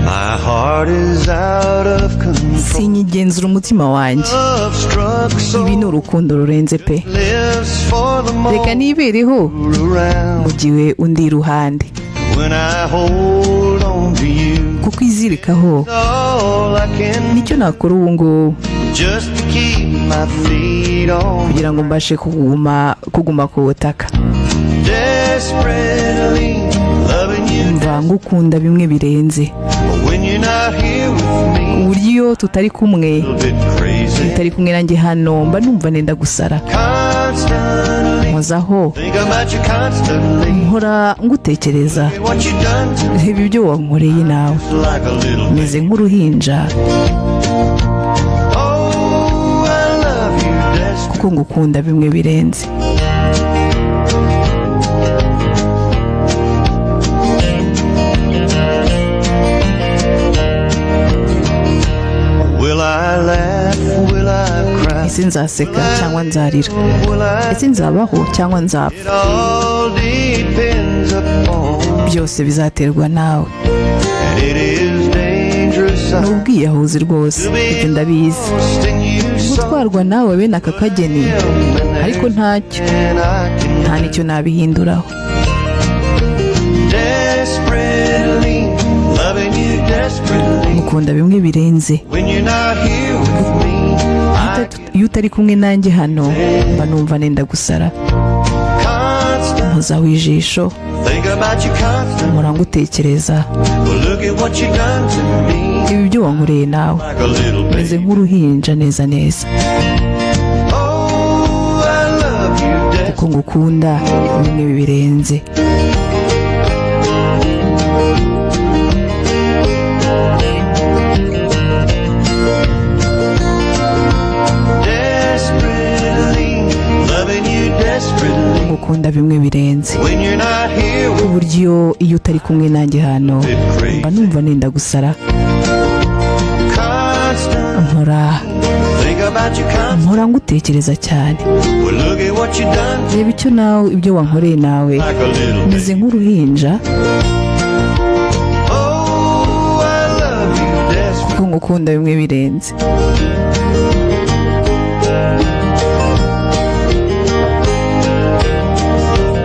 My heart is out of control. sinyigenzura umutima wanjye. Love struck so Ibi ni urukundo rurenze pe. lives for the Reka moment nibereho around. mu gihe undi iruhande, When I hold on to you, kuko izirikaho all I can nicyo nakora ubu ngubu just to keep my feet on. kugira ngo mbashe kuguma ku butaka. Desperately loving you, Mva ngukunda bimwe birenze, but when you're not here with me, ku buryo iyo tutari kumwe, a little bit crazy. tutari kumwe nanjye hano mba numva nenda gusara. Constantly Nkozaho think about you constantly. mpora ngutekereza, And what you done to reba ibyo wankoreye nawe, me like a little meze nk'uruhinja Oh, I love you desperately. kuko ngukunda bimwe birenze. Will I laugh? Will I cry? Ese nzaseka cyangwa nzarira? Will I? Ese nzabaho cyangwa nzapfa? It all depends upon. Byose bizaterwa nawe. And it is dangerous. Ni ubwiyahuzi rwose, ibyo ndabizi. Lost in you so Gutwarwa nawe bene aka kageni, ariko ntacyo, and I can nta n'icyo nabihinduraho. desperately loving you desperately. Mukunda bimwe birenze. When you're not here with me, Iyo utari kumwe nanjye hano mba numva nenda gusara. constant Mpozaho ijisho, think about you constant. mpora ngutekereza, Well, look at what you done to me ibi byo wankoreye nawe, like a little meze baby. nk'uruhinja neza neza, Oh, I love you desperately. kuko ngukunda bimwe birenze. Desperately loving you desperately. Ngukunda bimwe birenze, When you're not here with uburyo iyo utari kumwe nanjye hano it crazy. mba numva nenda gusara. Constant Mpora think about you constant. ngutekereza cyane, Well, look at what you done reba icyo nawe ibyo wankoreye nawe, like a little meze baby. nk'uruhinja Oh, I love you desperately. kuko ngukunda bimwe birenze.